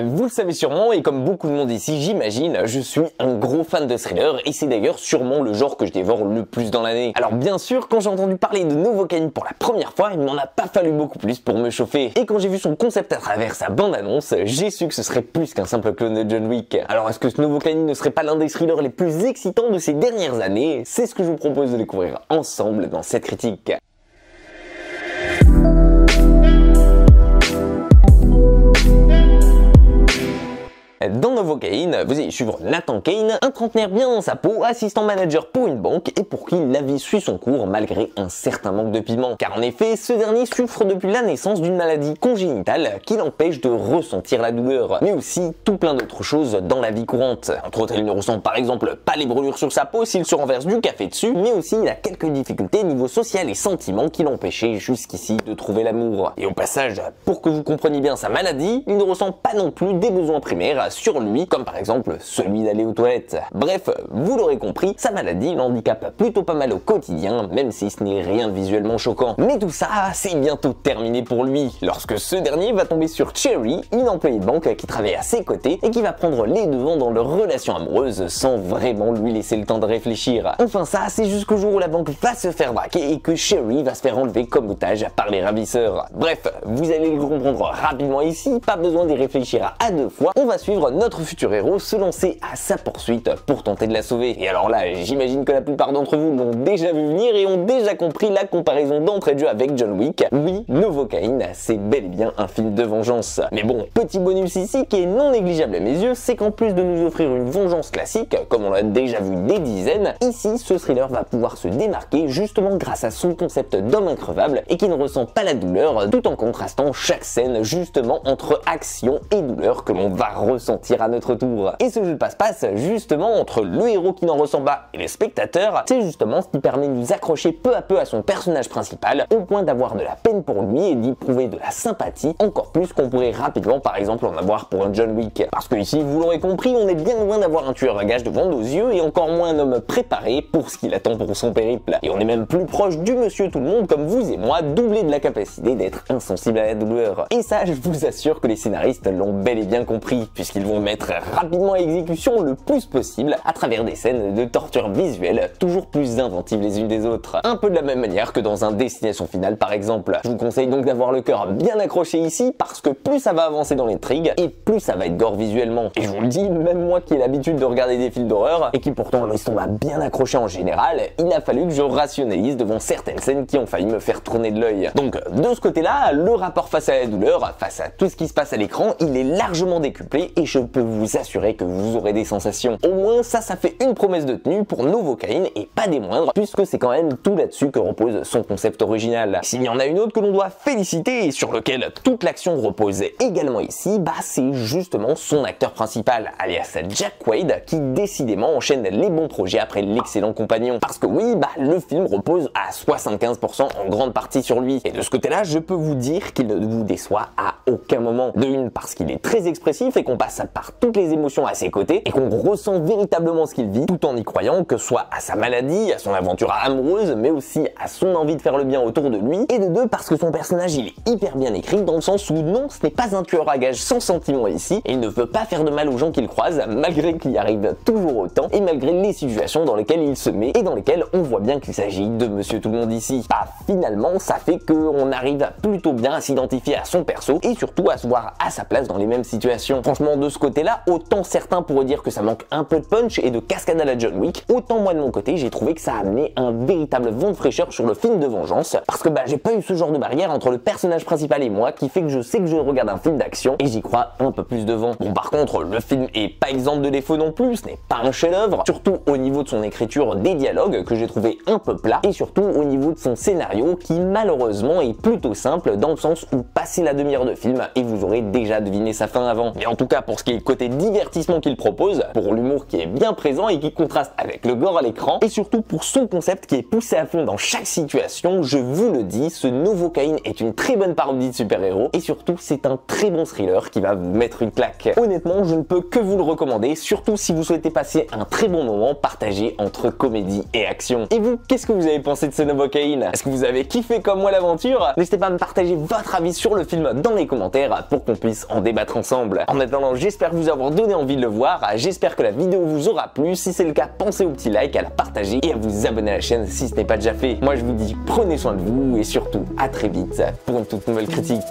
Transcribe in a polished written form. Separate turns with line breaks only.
Vous le savez sûrement, et comme beaucoup de monde ici j'imagine, je suis un gros fan de thriller et c'est d'ailleurs sûrement le genre que je dévore le plus dans l'année. Alors bien sûr, quand j'ai entendu parler de Novocaine pour la première fois, il m'en a pas fallu beaucoup plus pour me chauffer. Et quand j'ai vu son concept à travers sa bande-annonce, j'ai su que ce serait plus qu'un simple clone de John Wick. Alors est-ce que ce Novocaine ne serait pas l'un des thrillers les plus excitants de ces dernières années? C'est ce que je vous propose de découvrir ensemble dans cette critique. Dans Novocaine, vous allez suivre Nathan Kane, un trentenaire bien dans sa peau, assistant manager pour une banque et pour qui la vie suit son cours malgré un certain manque de piment. Car en effet, ce dernier souffre depuis la naissance d'une maladie congénitale qui l'empêche de ressentir la douleur, mais aussi tout plein d'autres choses dans la vie courante. Entre autres, il ne ressent par exemple pas les brûlures sur sa peau s'il se renverse du café dessus, mais aussi il a quelques difficultés niveau social et sentiment qui l'empêchaient jusqu'ici de trouver l'amour. Et au passage, pour que vous compreniez bien sa maladie, il ne ressent pas non plus des besoins primaires sur lui, comme par exemple celui d'aller aux toilettes. Bref, vous l'aurez compris, sa maladie l'handicape plutôt pas mal au quotidien, même si ce n'est rien de visuellement choquant. Mais tout ça, c'est bientôt terminé pour lui, lorsque ce dernier va tomber sur Cherry, une employée de banque qui travaille à ses côtés et qui va prendre les devants dans leur relation amoureuse sans vraiment lui laisser le temps de réfléchir. Enfin ça, c'est jusqu'au jour où la banque va se faire braquer et que Cherry va se faire enlever comme otage par les ravisseurs. Bref, vous allez le comprendre rapidement ici, pas besoin d'y réfléchir à deux fois, on va suivre notre futur héros se lancer à sa poursuite pour tenter de la sauver. Et alors là, j'imagine que la plupart d'entre vous l'ont déjà vu venir et ont déjà compris la comparaison d'entrée de jeu avec John Wick. Oui, Novocaine, c'est bel et bien un film de vengeance. Mais bon, petit bonus ici qui est non négligeable à mes yeux, c'est qu'en plus de nous offrir une vengeance classique, comme on l'a déjà vu des dizaines, ici ce thriller va pouvoir se démarquer justement grâce à son concept d'homme increvable et qui ne ressent pas la douleur tout en contrastant chaque scène justement entre action et douleur que l'on va ressentir à notre tour. Et ce jeu de passe-passe justement entre le héros qui n'en ressent pas et les spectateurs, c'est justement ce qui permet de nous accrocher peu à peu à son personnage principal au point d'avoir de la peine pour lui et d'y prouver de la sympathie encore plus qu'on pourrait rapidement par exemple en avoir pour un John Wick. Parce que ici, vous l'aurez compris, on est bien loin d'avoir un tueur à gages devant nos yeux et encore moins un homme préparé pour ce qu'il attend pour son périple. Et on est même plus proche du monsieur tout le monde comme vous et moi, doublé de la capacité d'être insensible à la douleur. Et ça, je vous assure que les scénaristes l'ont bel et bien compris, puisqu'ils vont mettre rapidement à exécution le plus possible à travers des scènes de torture visuelle toujours plus inventives les unes des autres. Un peu de la même manière que dans un Destination Finale par exemple. Je vous conseille donc d'avoir le cœur bien accroché ici parce que plus ça va avancer dans l'intrigue et plus ça va être gore visuellement. Et je vous le dis, même moi qui ai l'habitude de regarder des films d'horreur et qui pourtant sont bien accrochés en général, il a fallu que je rationalise devant certaines scènes qui ont failli me faire tourner de l'œil. Donc de ce côté-là, le rapport face à la douleur, face à tout ce qui se passe à l'écran, il est largement décuplé et je peux vous assurer que vous aurez des sensations. Au moins ça fait une promesse de tenue pour Novocaine et pas des moindres puisque c'est quand même tout là-dessus que repose son concept original. S'il y en a une autre que l'on doit féliciter et sur lequel toute l'action repose également ici, c'est justement son acteur principal, alias Jack Quaid, qui décidément enchaîne les bons projets après l'excellent Compagnon. Parce que oui, le film repose à 75% en grande partie sur lui. Et de ce côté-là, je peux vous dire qu'il ne vous déçoit à aucun moment. De une, parce qu'il est très expressif et qu'on passe par toutes les émotions à ses côtés et qu'on ressent véritablement ce qu'il vit tout en y croyant, que ce soit à sa maladie, à son aventure amoureuse, mais aussi à son envie de faire le bien autour de lui. Et de deux, parce que son personnage il est hyper bien écrit dans le sens où non, ce n'est pas un tueur à gages sans sentiment ici et il ne veut pas faire de mal aux gens qu'il croise malgré qu'il y arrive toujours autant et malgré les situations dans lesquelles il se met et dans lesquelles on voit bien qu'il s'agit de monsieur tout le monde ici. Finalement, ça fait qu'on arrive plutôt bien à s'identifier à son perso et surtout à se voir à sa place dans les mêmes situations. Franchement, de ce côté-là, autant certains pourraient dire que ça manque un peu de punch et de cascade à la John Wick, autant moi de mon côté, j'ai trouvé que ça a amené un véritable vent de fraîcheur sur le film de vengeance, parce que j'ai pas eu ce genre de barrière entre le personnage principal et moi qui fait que je sais que je regarde un film d'action et j'y crois un peu plus devant. Bon, par contre, le film est pas exempt de défauts non plus, ce n'est pas un chef-d'œuvre, surtout au niveau de son écriture des dialogues que j'ai trouvé un peu plat et surtout au niveau de son scénario qui malheureusement est plutôt simple dans le sens où passez la demi-heure de film et vous aurez déjà deviné sa fin avant. Mais en tout cas, pour pour ce qui est côté divertissement qu'il propose, pour l'humour qui est bien présent et qui contraste avec le gore à l'écran, et surtout pour son concept qui est poussé à fond dans chaque situation. Je vous le dis, ce Novocaine est une très bonne parodie de super-héros, et surtout c'est un très bon thriller qui va vous mettre une claque. Honnêtement, je ne peux que vous le recommander, surtout si vous souhaitez passer un très bon moment partagé entre comédie et action. Et vous, qu'est-ce que vous avez pensé de ce Novocaine? Est-ce que vous avez kiffé comme moi l'aventure? N'hésitez pas à me partager votre avis sur le film dans les commentaires pour qu'on puisse en débattre ensemble. En attendant, j'espère vous avoir donné envie de le voir, j'espère que la vidéo vous aura plu. Si c'est le cas, pensez au petit like, à la partager et à vous abonner à la chaîne si ce n'est pas déjà fait. Moi je vous dis prenez soin de vous et surtout à très vite pour une toute nouvelle critique.